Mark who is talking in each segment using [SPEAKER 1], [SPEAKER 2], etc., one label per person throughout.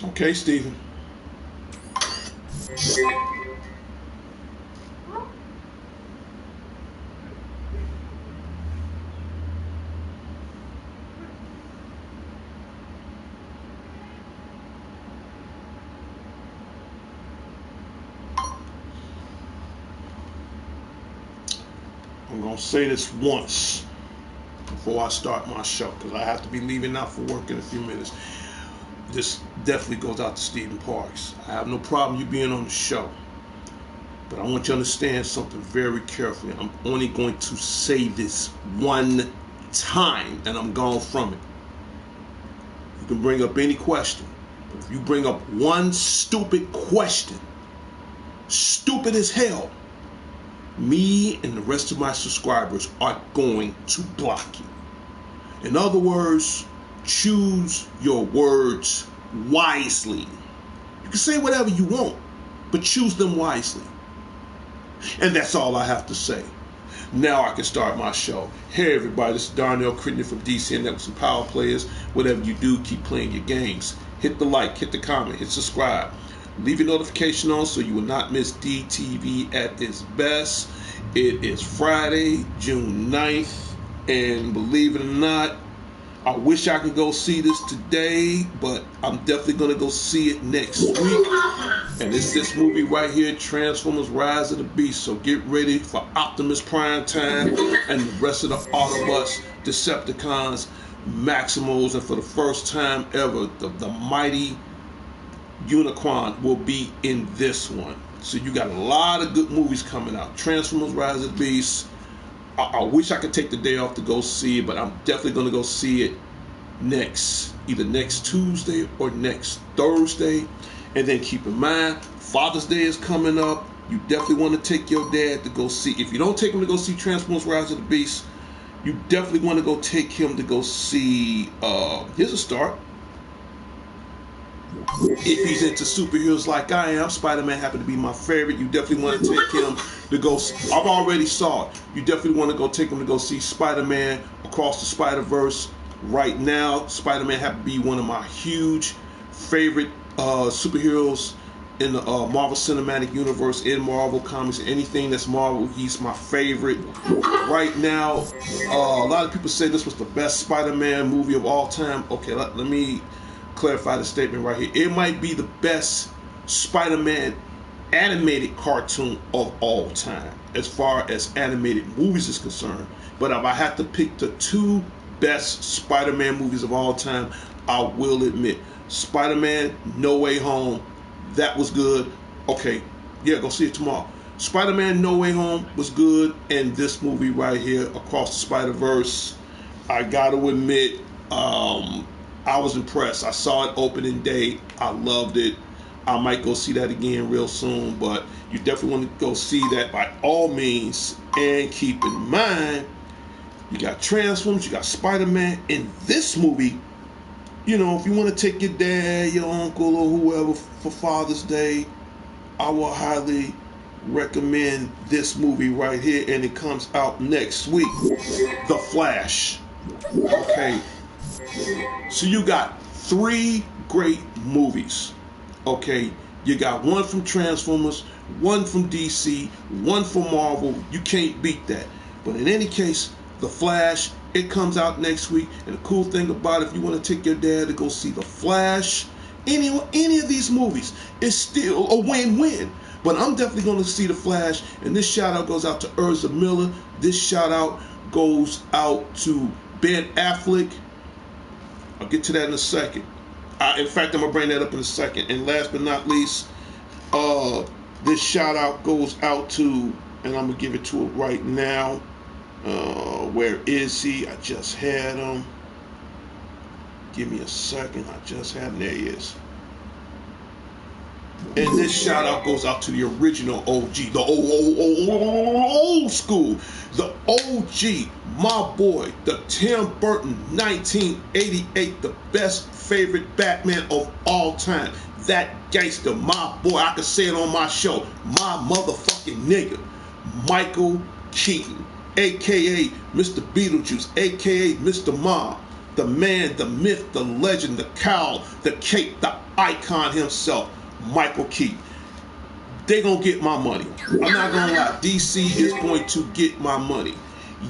[SPEAKER 1] Okay, Stephen. I'm going to say this once before I start my show, because I have to be leaving out for work in a few minutes. This definitely goes out to Stephen Parks. I have no problem you being on the show, but I want you to understand something very carefully. I'm only going to say this one time, and I'm gone from it. You can bring up any question, but if you bring up one stupid question, stupid as hell, me and the rest of my subscribers are going to block you. In other words, choose your words wisely. You can say whatever you want, but choose them wisely. And that's all I have to say. Now I can start my show. Hey everybody, this is Darnell Crittenden from DC and Networks and Power Players. Whatever you do, keep playing your games. Hit the like, hit the comment, hit subscribe. Leave your notification on so you will not miss DTV at its best. It is Friday, June 9th, and believe it or not, I wish I could go see this today, but I'm definitely going to go see it next week. And it's this movie right here, Transformers Rise of the Beast. So get ready for Optimus Prime Time and the rest of the Autobots, Decepticons, Maximals, and for the first time ever, the mighty Unicron will be in this one. So you got a lot of good movies coming out. Transformers Rise of the Beast. I wish I could take the day off to go see it, but I'm definitely going to go see it either next Tuesday or next Thursday. And then keep in mind, Father's Day is coming up. You definitely want to take your dad to go see. If you don't take him to go see Transformers Rise of the Beast, you definitely want to go take him to go see, here's a start. If he's into superheroes like I am, Spider-Man happened to be my favorite. You definitely want to take him to go see. I've already saw it. You definitely want to go take him to go see Spider-Man Across the Spider-Verse. Right now, Spider-Man happened to be one of my huge favorite superheroes in the Marvel Cinematic Universe, in Marvel Comics. Anything that's Marvel, he's my favorite. Right now, a lot of people say this was the best Spider-Man movie of all time. Okay, let me clarify the statement right here. It might be the best Spider-Man animated cartoon of all time as far as animated movies is concerned. But if I had to pick the two best Spider-Man movies of all time, I will admit Spider-Man No Way Home, that was good. Okay, yeah, go see it tomorrow. Spider-Man No Way Home was good, and this movie right here, Across the Spider-Verse, I gotta admit, I was impressed. I saw it opening day. I loved it. I might go see that again real soon, but you definitely want to go see that by all means. And keep in mind, you got Transformers, you got Spider-Man. In this movie, you know, if you want to take your dad, your uncle, or whoever for Father's Day, I will highly recommend this movie right here, and it comes out next week. The Flash. Okay. So you got three great movies. Okay, you got one from Transformers, one from DC, one from Marvel. You can't beat that. But in any case, The Flash, it comes out next week. And the cool thing about it, if you want to take your dad to go see The Flash, any of these movies, it's still a win-win. But I'm definitely going to see The Flash. And this shout out goes out to Urza Miller. This shout out goes out to Ben Affleck. I'll get to that in a second. In fact, I'm going to bring that up in a second. And last but not least, this shout out goes out to, and I'm going to give it to it right now. Where is he? I just had him. Give me a second. I just had him. There he is. And this shout out goes out to the original OG, the old school, the OG, my boy, the Tim Burton 1988, the best favorite Batman of all time. That gangster, my boy, I could say it on my show, my motherfucking nigga, Michael Keaton, aka Mr. Beetlejuice, aka Mr. Mom. the man, the myth, the legend, the cow, the cape, the icon himself, Michael Keaton. They gonna get my money. I'm not gonna lie. DC is going to get my money.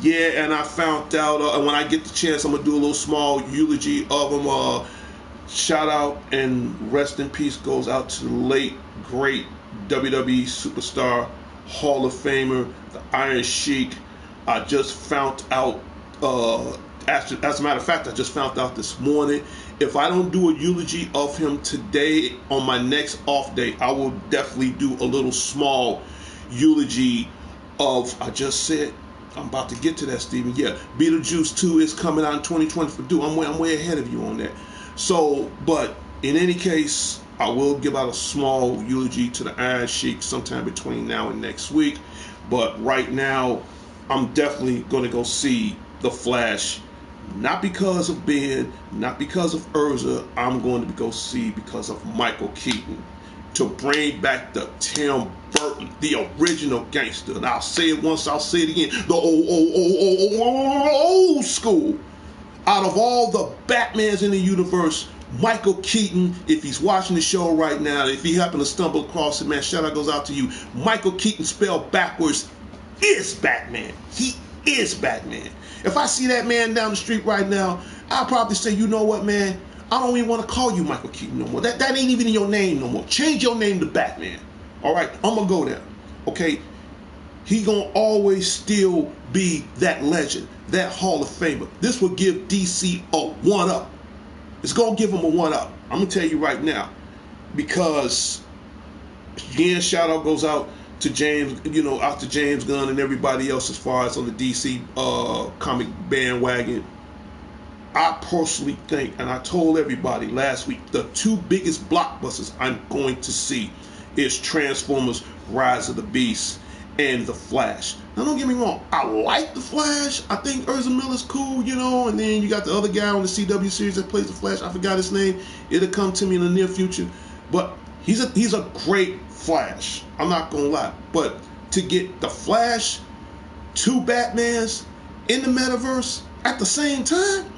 [SPEAKER 1] Yeah, and I found out, and when I get the chance, I'm gonna do a little small eulogy of him. Shout out and rest in peace goes out to the late, great WWE superstar, Hall of Famer, the Iron Sheik. I just found out, as a matter of fact, I just found out this morning. If I don't do a eulogy of him today on my next off day, I will definitely do a little small eulogy of, I just said, I'm about to get to that, Steven. Yeah, Beetlejuice 2 is coming out in 2020 for due. I'm way ahead of you on that. So, but in any case, I will give out a small eulogy to the Iron Sheik sometime between now and next week. But right now, I'm definitely going to go see The Flash. Not because of Ben, not because of Urza. I'm going to go see because of Michael Keaton. To bring back the Tim Burton, the original gangster. And I'll say it once, I'll say it again. The old school. Out of all the Batmans in the universe, Michael Keaton, if he's watching the show right now, if he happened to stumble across it, man, shout out goes out to you. Michael Keaton spelled backwards is Batman. He is Batman. If I see that man down the street right now, I'll probably say, you know what, man? I don't even want to call you Michael Keaton no more. That ain't even in your name no more. Change your name to Batman. All right, I'm going to go there. Okay? He going to always still be that legend, that Hall of Famer. This will give DC a one-up. It's going to give him a one-up. I'm going to tell you right now. Because, again, shout-out goes out to James, out to James Gunn and everybody else as far as on the DC comic bandwagon. I personally think, and I told everybody last week, the two biggest blockbusters I'm going to see is Transformers Rise of the Beast and The Flash. Now, don't get me wrong, I like The Flash. I think Ezra Miller's cool, and then you got the other guy on the CW series that plays The Flash. I forgot his name. It'll come to me in the near future. But he's a great Flash. I'm not going to lie. But to get The Flash, two Batmans in the metaverse at the same time,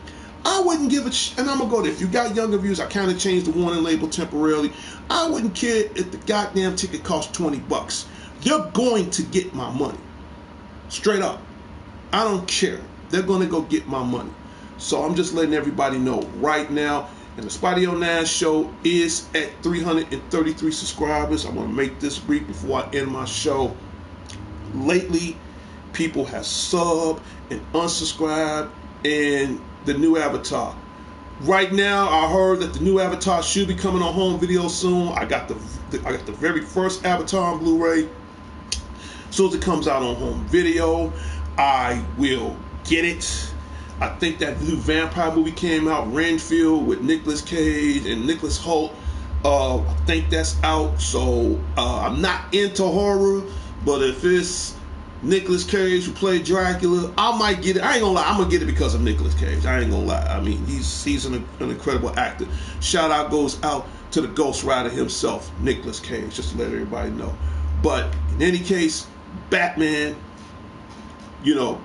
[SPEAKER 1] I wouldn't give a and I'm going to go there. If you got younger viewers, I kind of changed the warning label temporarily. I wouldn't care if the goddamn ticket cost $20. They're going to get my money. Straight up. I don't care. They're going to go get my money. So I'm just letting everybody know right now. And the Spidey 09 show is at 333 subscribers. I want to make this brief before I end my show. Lately, people have subbed and unsubscribed and the new avatar. Right now, I heard that the new avatar should be coming on home video soon. I got the very first avatar on Blu-ray. As soon as it comes out on home video, I will get it. I think that new vampire movie came out, Renfield, with Nicolas Cage and Nicholas Hoult. I think that's out. So I'm not into horror, but if it's Nicolas Cage who played Dracula, I might get it. I ain't gonna lie, I'm gonna get it because of Nicolas Cage. I ain't gonna lie. I mean, he's an incredible actor. Shout out goes out to the Ghost Rider himself, Nicolas Cage, just to let everybody know. But in any case, Batman,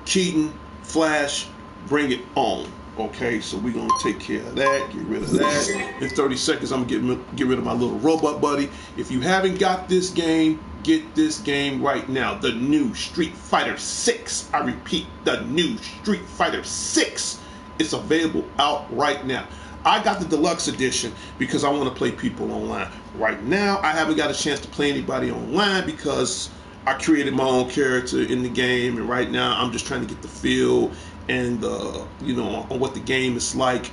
[SPEAKER 1] Keaton, Flash, bring it on. Okay, so we're gonna take care of that, get rid of that. In 30 seconds, I'm gonna get rid of my little robot buddy. If you haven't got this game, get this game right now. The new Street Fighter 6. I repeat, the new Street Fighter 6 is available out right now. I got the deluxe edition because I want to play people online. Right now, I haven't got a chance to play anybody online because I created my own character in the game, and right now I'm just trying to get the feel and on what the game is like.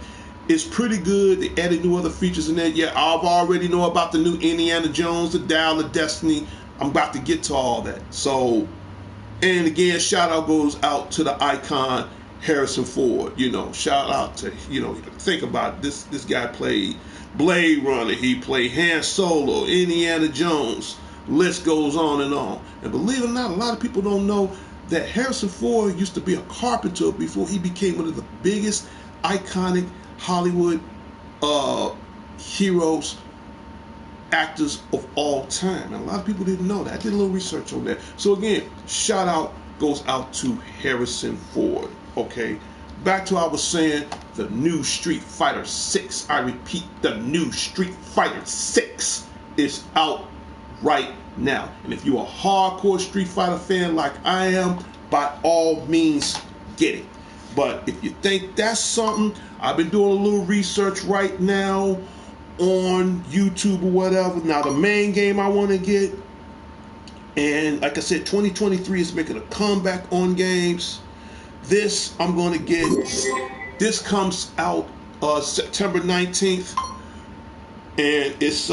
[SPEAKER 1] It's pretty good. They added new other features in there. Yeah, I already know about the new Indiana Jones, the Dial of Destiny. I'm about to get to all that. So, and again, shout out goes out to the icon Harrison Ford. Shout out to, think about it. This guy played Blade Runner. He played Han Solo, Indiana Jones. List goes on and on. And believe it or not, a lot of people don't know that Harrison Ford used to be a carpenter before he became one of the biggest iconic Hollywood heroes, actors of all time. And a lot of people didn't know that. I did a little research on that. So again, shout out goes out to Harrison Ford. Okay, back to what I was saying, the new Street Fighter 6. I repeat, the new Street Fighter 6 is out right now. And if you're a hardcore Street Fighter fan like I am, by all means, get it. But if you think that's something, I've been doing a little research right now on YouTube or whatever. Now, the main game I want to get, and like I said, 2023 is making a comeback on games. This I'm going to get. This comes out September 19th, and it's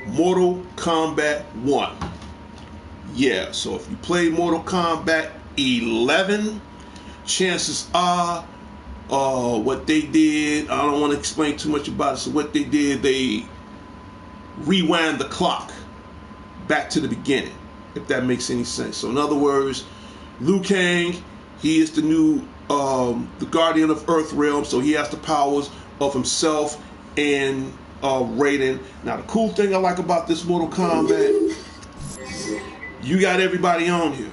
[SPEAKER 1] Mortal Kombat 1. Yeah, so if you play Mortal Kombat 11, chances are what they did, I don't want to explain too much about it, so what they did, they rewind the clock back to the beginning, if that makes any sense. So in other words, Liu Kang, he is the new the guardian of Earthrealm, so he has the powers of himself and Raiden. Now the cool thing I like about this Mortal Kombat, you got everybody on here.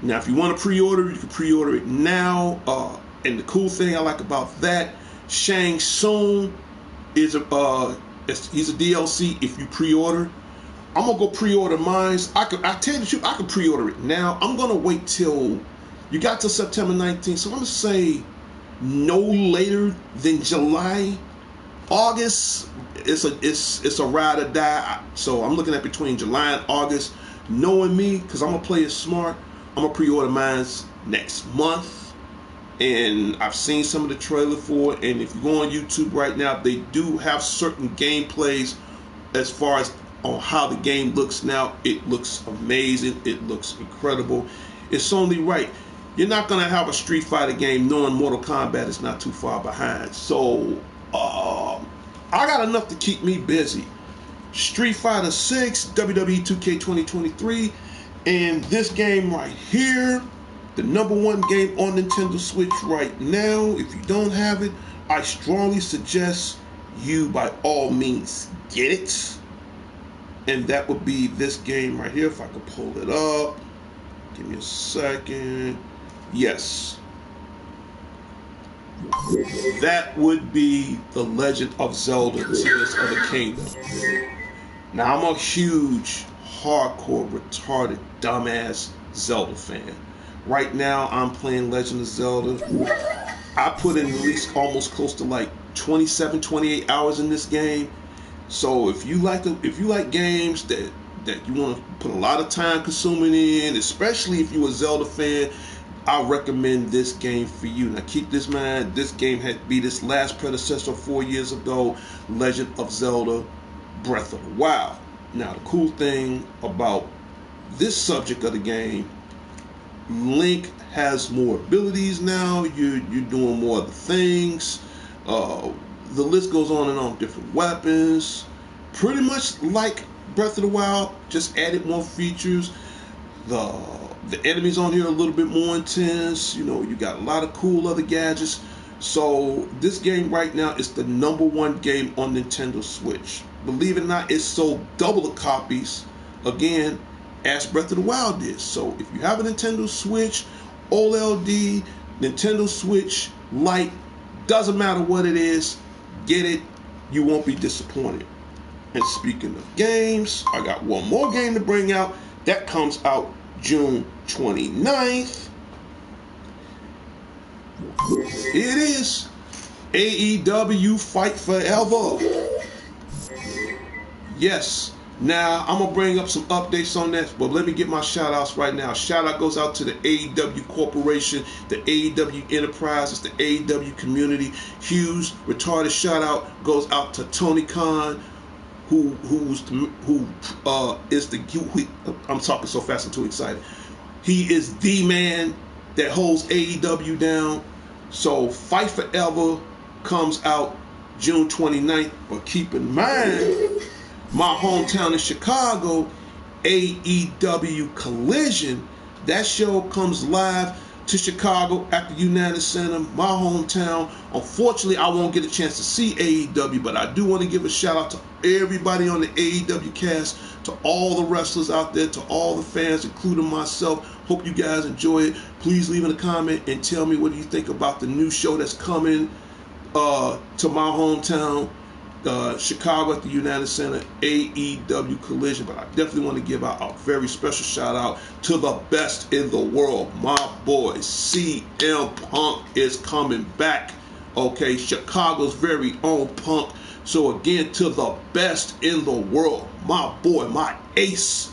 [SPEAKER 1] Now if you want to pre-order, you can pre-order it now. And the cool thing I like about that, Shang Tsung is he's a DLC if you pre-order. I'm gonna go pre-order mine. I tell you the truth, I can pre-order it now. I'm gonna wait till you got till September 19th, so I'm gonna say no later than July. August, it's a ride or die. So I'm looking at between July and August. Knowing me, because I'm gonna play it smart, I'm gonna pre-order mine next month. And I've seen some of the trailer for it, and if you go on YouTube right now, they do have certain gameplays as far as on how the game looks now. It looks amazing. It looks incredible. It's only right. You're not going to have a Street Fighter game knowing Mortal Kombat is not too far behind. So, I got enough to keep me busy. Street Fighter 6, WWE 2K 2023, and this game right here, the #1 game on Nintendo Switch right now. If you don't have it, I strongly suggest you by all means get it. And that would be this game right here. If I could pull it up. Give me a second. Yes. That would be The Legend of Zelda, Tears of the Kingdom. Now, I'm a huge, hardcore, retarded, dumbass Zelda fan. Right now, I'm playing Legend of Zelda. I put in at least almost close to like 27, 28 hours in this game. So if you like games that you want to put a lot of time consuming in, especially if you're a Zelda fan, I recommend this game for you. Now keep this in mind, this game had to be this last predecessor 4 years ago, Legend of Zelda Breath of the Wild. Now the cool thing about this subject of the game, Link has more abilities now. You're doing more of the things. The list goes on and on. Different weapons, pretty much like Breath of the Wild, just added more features. The enemies on here are a little bit more intense. You know, you got a lot of cool other gadgets. So this game right now is the #1 game on Nintendo Switch. Believe it or not, it's sold double the copies again as Breath of the Wild did. So if you have a Nintendo Switch, OLED, Nintendo Switch Lite, doesn't matter what it is, get it. You won't be disappointed. And speaking of games, I got one more game to bring out. That comes out June 29th. It is AEW Fight Forever. Yes. Now, I'm going to bring up some updates on that, but let me get my shout outs right now. Shout out goes out to the AEW Corporation, the AEW Enterprises, the AEW community. Huge retarded shout out goes out to Tony Khan, I'm talking so fast, I'm too excited. He is the man that holds AEW down. So Fight Forever comes out June 29th, but keep in mind, my hometown in Chicago, AEW Collision, that show comes live to Chicago at the United Center, my hometown. Unfortunately, I won't get a chance to see AEW, but I do want to give a shout out to everybody on the AEW cast, to all the wrestlers out there, to all the fans, including myself. Hope you guys enjoy it. Please leave in a comment and tell me what you think about the new show that's coming to my hometown, Chicago at the United Center, AEW Collision. But I definitely want to give out a very special shout out to the best in the world. My boy CM Punk is coming back. Okay, Chicago's very own Punk. So again, to the best in the world, my boy, my ace.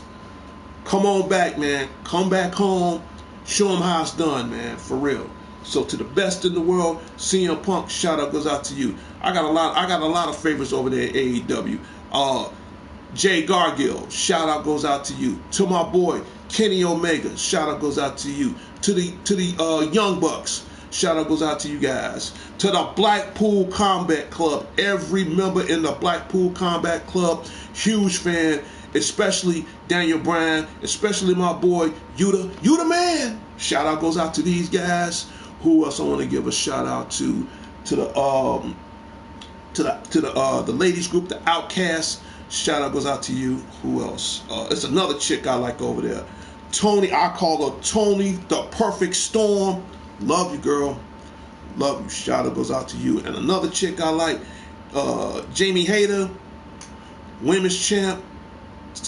[SPEAKER 1] Come on back, man. Come back home. Show them how it's done, man. For real. So to the best in the world, CM Punk, shout out goes out to you. I got a lot of favorites over there at AEW. Jay Gargill, shout out goes out to you. To my boy Kenny Omega, shout out goes out to you. To the Young Bucks, shout out goes out to you guys. To the Blackpool Combat Club, every member in the Blackpool Combat Club, huge fan, especially Daniel Bryan, especially my boy Yuta. Yuta man, shout out goes out to these guys. Who else I want to give a shout out to? To the ladies group, the Outcasts. Shout out goes out to you. Who else? It's another chick I like over there. Tony, I call her Tony, the Perfect Storm. Love you, girl. Love you. Shout out goes out to you. And another chick I like, Jamie Hayter, women's champ.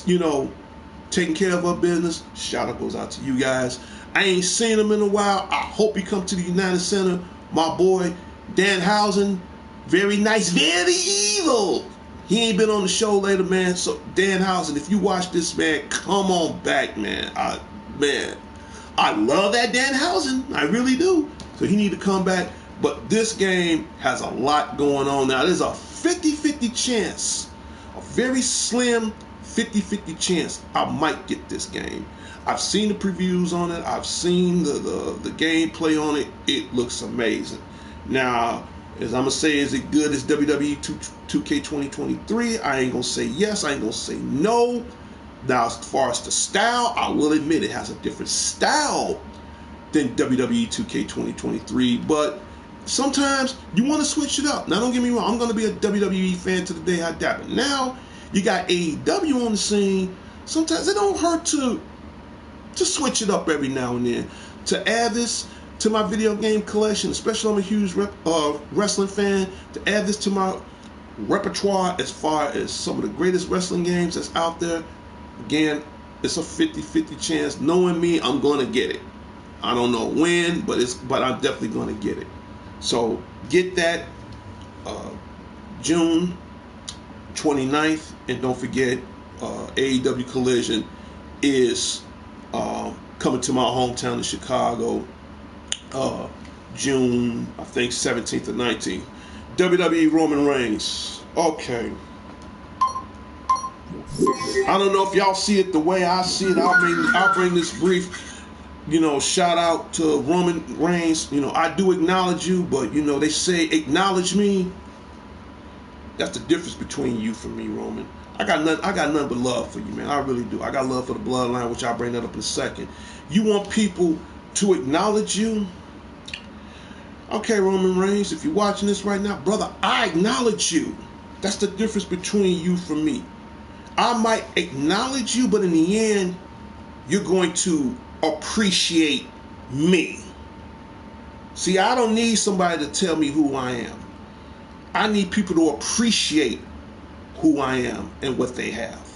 [SPEAKER 1] You know, taking care of her business. Shout out goes out to you guys. I ain't seen him in a while. I hope you come to the United Center. My boy Danhausen, very nice, very evil. He ain't been on the show later, man. So Danhausen, if you watch this, man, come on back, man. I love that Danhausen. I really do. So he need to come back. But this game has a lot going on now. There's a 50-50 chance, a very slim 50-50 chance I might get this game. I've seen the previews on it. I've seen the gameplay on it. It looks amazing. Now, as I'm going to say, is it good as WWE 2K 2023? I ain't going to say yes. I ain't going to say no. Now, as far as the style, I will admit it has a different style than WWE 2K 2023. But sometimes you want to switch it up. Now, don't get me wrong. I'm going to be a WWE fan to the day I die. But now, you got AEW on the scene. Sometimes it don't hurt to switch it up every now and then. To add this to my video game collection, especially I'm a huge wrestling fan, to add this to my repertoire as far as some of the greatest wrestling games that's out there, again, it's a 50-50 chance. Knowing me, I'm going to get it. I don't know when, but I'm definitely going to get it. So get that June 29th, and don't forget AEW Collision is coming to my hometown in Chicago, June, I think 17th or 19th. WWE Roman Reigns. Okay. I don't know if y'all see it the way I see it. I'll bring this brief, shout out to Roman Reigns. I do acknowledge you, but they say acknowledge me. That's the difference between you and me, Roman. I got nothing but love for you, man. I really do. I got love for the bloodline, which I'll bring that up in a second. You want people to acknowledge you? Okay, Roman Reigns, if you're watching this right now, brother, I acknowledge you. That's the difference between you and me. I might acknowledge you, but in the end, you're going to appreciate me. See, I don't need somebody to tell me who I am. I need people to appreciate who I am and what they have.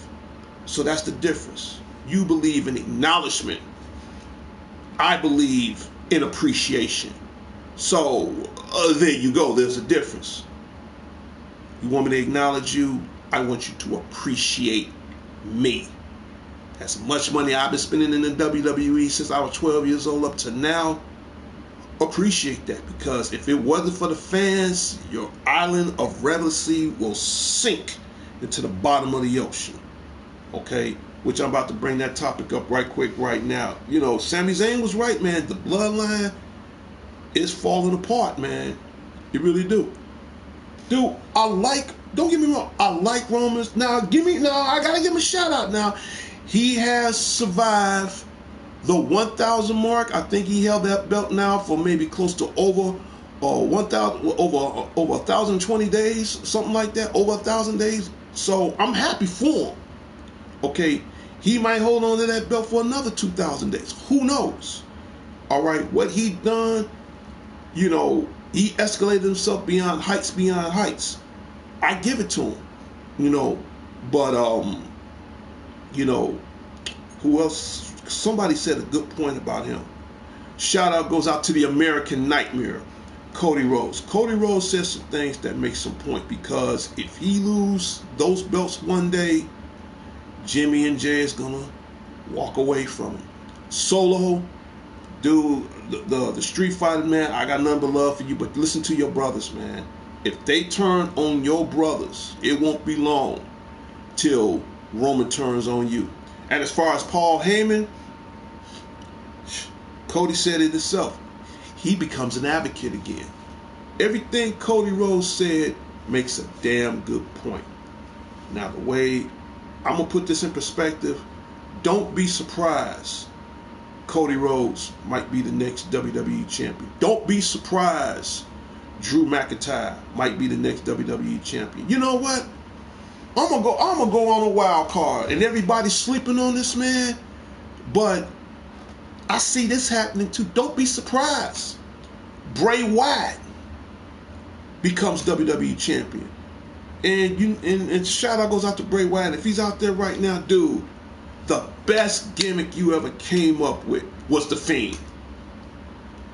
[SPEAKER 1] So that's the difference. You believe in acknowledgement. I believe in appreciation. So there you go. There's a difference. You want me to acknowledge you? I want you to appreciate me. As much money I've been spending in the WWE since I was 12 years old up to now, appreciate that, because if it wasn't for the fans, your island of relevancy will sink into the bottom of the ocean. Okay? Which I'm about to bring that topic up right quick right now. Sami Zayn was right, man. The bloodline is falling apart, man. You really do. Dude, don't get me wrong, I like Roman's. I gotta give him a shout out now. He has survived the 1,000 mark. I think he held that belt now for maybe close to over 1,020 days, something like that, over 1,000 days. So I'm happy for him. Okay, He might hold on to that belt for another 2,000 days. Who knows? All right, what he done, you know, he escalated himself beyond heights. I give it to him, you know, but you know, who else? Somebody said a good point about him. Shout out goes out to the American Nightmare, Cody Rhodes. Cody Rhodes says some things that make some point, because if he lose those belts one day, Jimmy and Jay is gonna walk away from him. Solo, dude, the Street Fighter, man, I got nothing but love for you, but listen to your brothers, man. If they turn on your brothers, it won't be long till Roman turns on you. And as far as Paul Heyman, Cody said it himself. He becomes an advocate again. Everything Cody Rhodes said makes a damn good point. Now, the way I'm going to put this in perspective, don't be surprised Cody Rhodes might be the next WWE champion. Don't be surprised Drew McIntyre might be the next WWE champion. You know what? I'm gonna go on a wild card, and everybody's sleeping on this man, but I see this happening too. Don't be surprised Bray Wyatt becomes WWE champion. And shout out goes out to Bray Wyatt. If he's out there right now, dude, the best gimmick you ever came up with was the Fiend.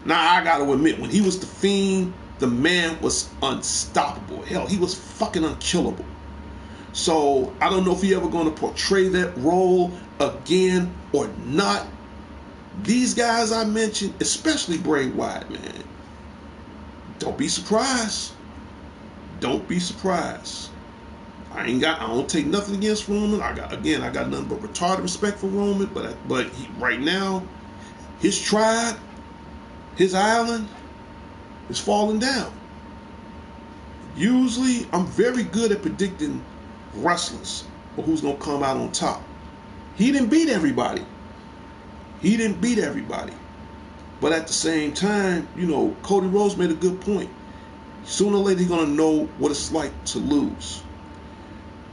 [SPEAKER 1] Now, I gotta admit, when he was the Fiend, the man was unstoppable. Hell, he was fucking unkillable. So I don't know if he ever going to portray that role again or not. These guys I mentioned, especially Bray Wyatt, man, don't be surprised. Don't be surprised. I don't take nothing against Roman. I got nothing but retarded respect for Roman. But right now, his tribe, his island, is falling down. Usually, I'm very good at predicting wrestlers or who's gonna come out on top. He didn't beat everybody. But at the same time, you know, Cody Rhodes made a good point. Sooner or later, he's gonna know what it's like to lose.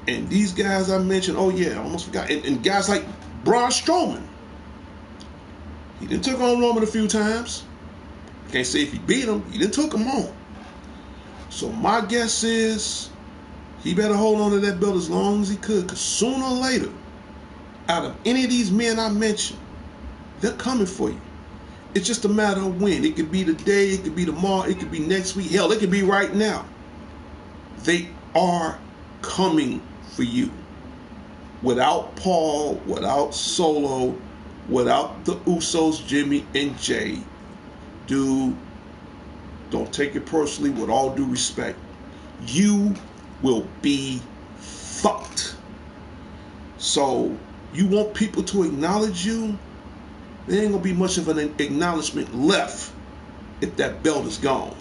[SPEAKER 1] And these guys I mentioned, oh yeah, I almost forgot. And guys like Braun Strowman, he done took on Roman a few times. Can't say if he beat him, he done took him on. So my guess is he better hold on to that belt as long as he could, because sooner or later, out of any of these men I mentioned, they're coming for you. It's just a matter of when. It could be today, it could be tomorrow, it could be next week. Hell, it could be right now. They are coming for you. Without Paul, without Solo, without the Usos, Jimmy and Jay, dude, don't take it personally. With all due respect, you will be fucked. So you want people to acknowledge you? There ain't gonna be much of an acknowledgement left if that belt is gone.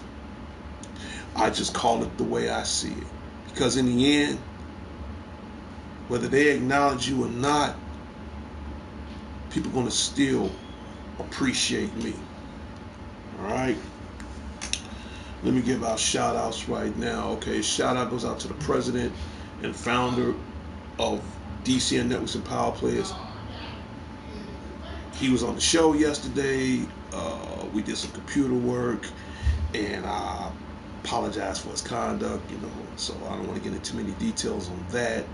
[SPEAKER 1] I just call it the way I see it, because in the end, whether they acknowledge you or not, people are gonna still appreciate me. All right. Let me give out shout outs right now. Okay, shout out goes out to the president and founder of DCN Networks and Power Players. He was on the show yesterday. We did some computer work, and I apologize for his conduct, you know, so I don't want to get into too many details on that.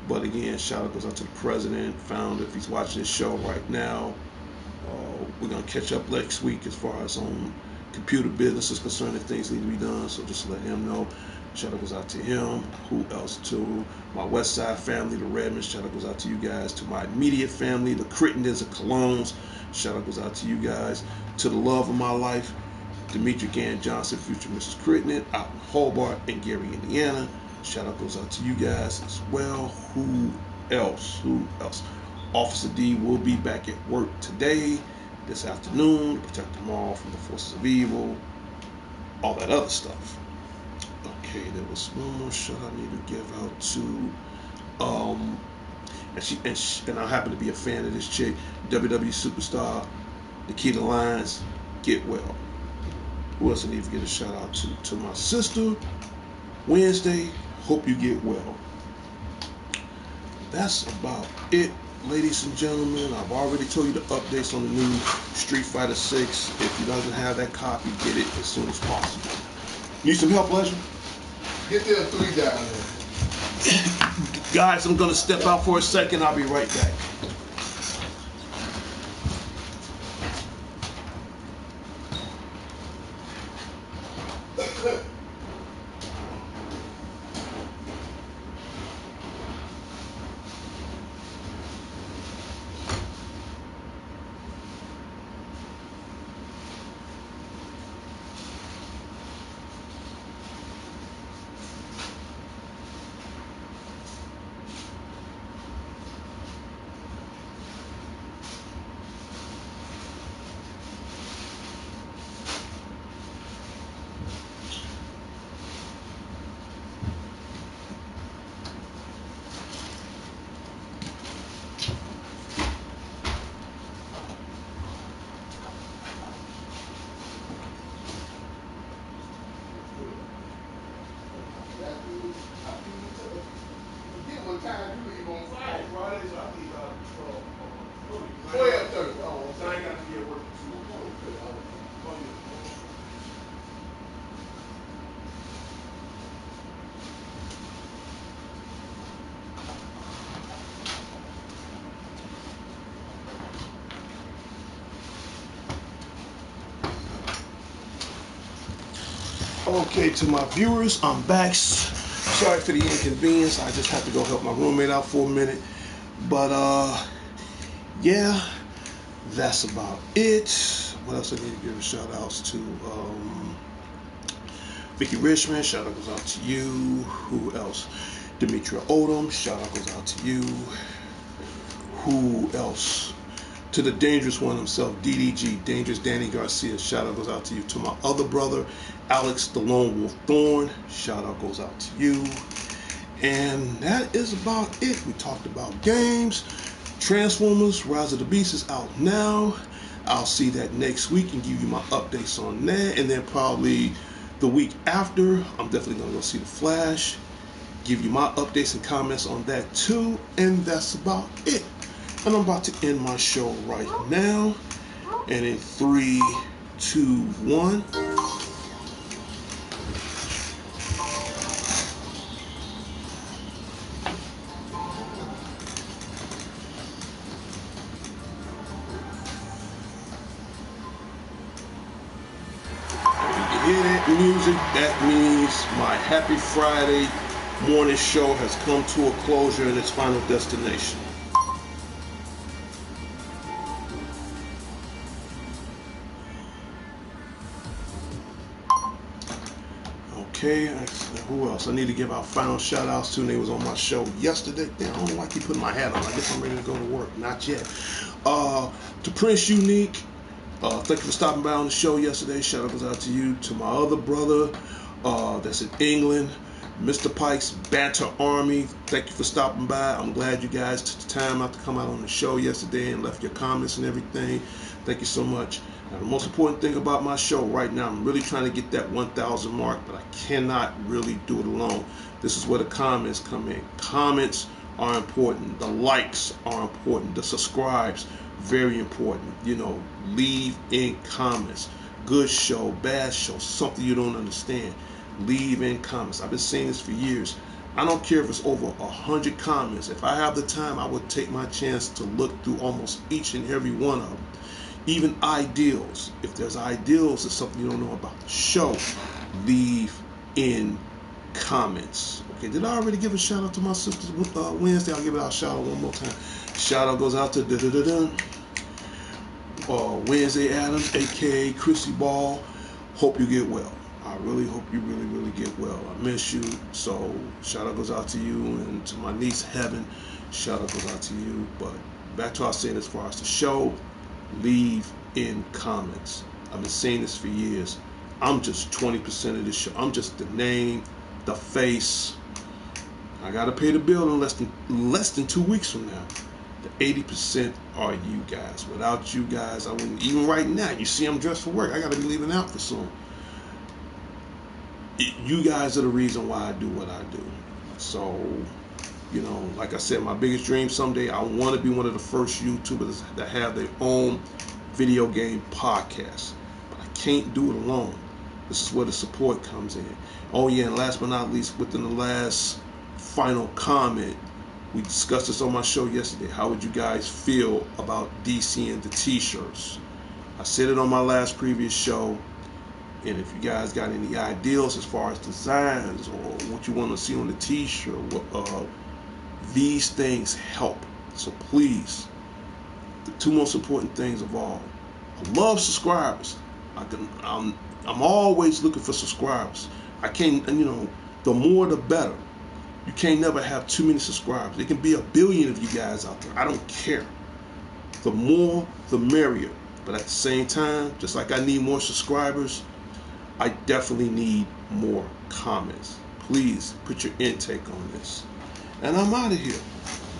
[SPEAKER 1] But again, shout out goes out to the president, founder. If he's watching this show right now, we're going to catch up next week as far as on computer business is concerned, if things need to be done. So just let him know. Shout out goes out to him. Who else? To my West Side family, the Redmonds. Shout out goes out to you guys. To my immediate family, the Crittendens and Colognes. Shout out goes out to you guys. To the love of my life, Demetri Gann Johnson, future Mrs. Crittenden, out in Hobart and Gary, Indiana. Shout out goes out to you guys as well. Who else? Officer D will be back at work today, this afternoon, to protect them all from the forces of evil, all that other stuff. Okay, there was one more shout I need to give out to, and I happen to be a fan of this chick, WWE superstar Nikita Lyons. Get well. Who else I need to give a shout out to my sister, Wednesday. Hope you get well. That's about it ladies and gentlemen, I've already told you the updates on the new Street Fighter 6. If you doesn't have that copy, get it as soon as possible. Need some help, Legend?
[SPEAKER 2] Get there 3 down there.
[SPEAKER 1] Guys, I'm going to step out for a second. I'll be right back.
[SPEAKER 2] What time you leave on Friday?
[SPEAKER 1] Friday, so I leave
[SPEAKER 2] 12:30. Oh,
[SPEAKER 1] so I ain't got to be at work too. Okay, to my viewers, I'm back. Sorry for the inconvenience. I just have to go help my roommate out for a minute. But yeah, that's about it. What else I need to give a shout outs to? Vicky Richmond, shout out goes out to you. Who else? Demetria Odom, shout out goes out to you. Who else? To the dangerous one himself, DDG, Dangerous Danny Garcia, shout out goes out to you. To my other brother, Alex the Lone Wolf Thorn, shout out goes out to you. And that is about it. We talked about games. Transformers, Rise of the Beast is out now. I'll see that next week and give you my updates on that. And then probably the week after, I'm definitely going to go see The Flash. Give you my updates and comments on that too. And that's about it. And I'm about to end my show right now. And in 3, 2, 1. Hear that music, that means my Happy Friday morning show has come to a closure in its final destination. Okay, who else? I need to give out final shout outs to. They was on my show yesterday. Damn, I don't know why I keep putting my hat on. I guess I'm ready to go to work. Not yet. To Prince Unique, thank you for stopping by on the show yesterday. Shout out goes out to you. To my other brother that's in England, Mr. Pike's Banter Army, thank you for stopping by. I'm glad you guys took the time out to come out on the show yesterday and left your comments and everything. Thank you so much. Now, the most important thing about my show right now, I'm really trying to get that 1,000 mark, but I cannot really do it alone. This is where the comments come in. Comments are important. The likes are important. The subscribes, very important. You know, leave in comments. Good show, bad show, something you don't understand. Leave in comments. I've been saying this for years. I don't care if it's over 100 comments. If I have the time, I would take my chance to look through almost each and every one of them. Even ideals. If there's ideals or something you don't know about the show, leave in comments. Okay, did I already give a shout out to my sisters Wednesday? I'll give it out a shout out one more time. Shout out goes out to Wednesday Adams, aka Chrissy Ball. Hope you get well. I really hope you really get well. I miss you. So shout out goes out to you, and to my niece Heaven, shout out goes out to you. But back to what I was saying as far as the show, leave in comments. I've been saying this for years. I'm just 20% of this show. I'm just the name, the face. I gotta pay the bill in less than 2 weeks from now. The 80% are you guys. Without you guys, I wouldn't. Even right now, you see I'm dressed for work. I gotta be leaving out for soon. You guys are the reason why I do what I do. So You know, like I said, my biggest dream someday, I want to be one of the first YouTubers that have their own video game podcast. But I can't do it alone. This is where the support comes in. Oh yeah, and last but not least, within the last final comment, we discussed this on my show yesterday. How would you guys feel about DC and the t-shirts? I said it on my last previous show. And if you guys got any ideas as far as designs or what you want to see on the t-shirt, these things help. So please, the two most important things of all, I love subscribers. I'm always looking for subscribers. I can't, the more the better. You can't never have too many subscribers. It can be 1 billion of you guys out there. I don't care. The more, the merrier. But at the same time, just like I need more subscribers, I definitely need more comments. Please put your intake on this. And I'm out of here.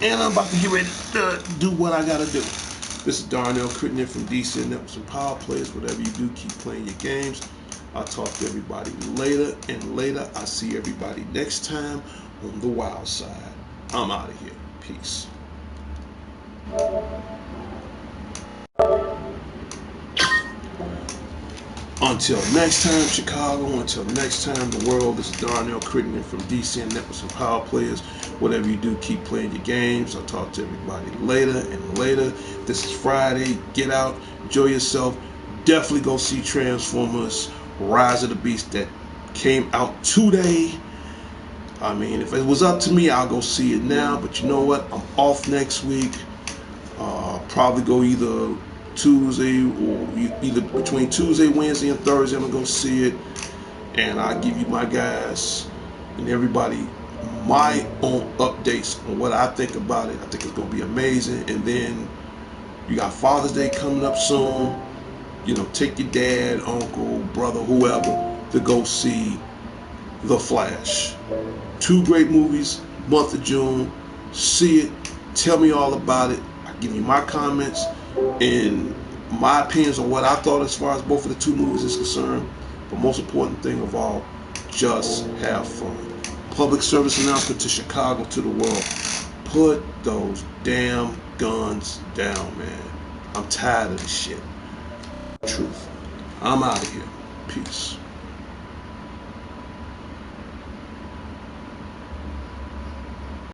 [SPEAKER 1] And I'm about to get ready to do what I gotta do. This is Darnell Crittenden from DC Networks and Power Players. Whatever you do, keep playing your games. I'll talk to everybody later. And later, I'll see everybody next time on the wild side. I'm out of here. Peace. Until next time, Chicago. Until next time, the world. This is Darnell Crittenden from DC Networks and Power Players. Whatever you do, keep playing your games. I'll talk to everybody later and later. This is Friday. Get out. Enjoy yourself. Definitely go see Transformers Rise of the Beast that came out today. I mean, if it was up to me, I'll go see it now. But you know what? I'm off next week. Probably go either Tuesday or either between Tuesday, Wednesday, and Thursday. I'm gonna go see it, and I give you my guys and everybody my own updates on what I think about it. I think it's gonna be amazing. And then you got Father's Day coming up soon. You know, take your dad, uncle, brother, whoever to go see The Flash. 2 great movies, month of June. See it. Tell me all about it. I give you my comments and my opinions on what I thought as far as both of the 2 movies is concerned. But most important thing of all, just have fun. Public service announcement to Chicago, to the world. Put those damn guns down, man. I'm tired of this shit. Truth. I'm out of here. Peace.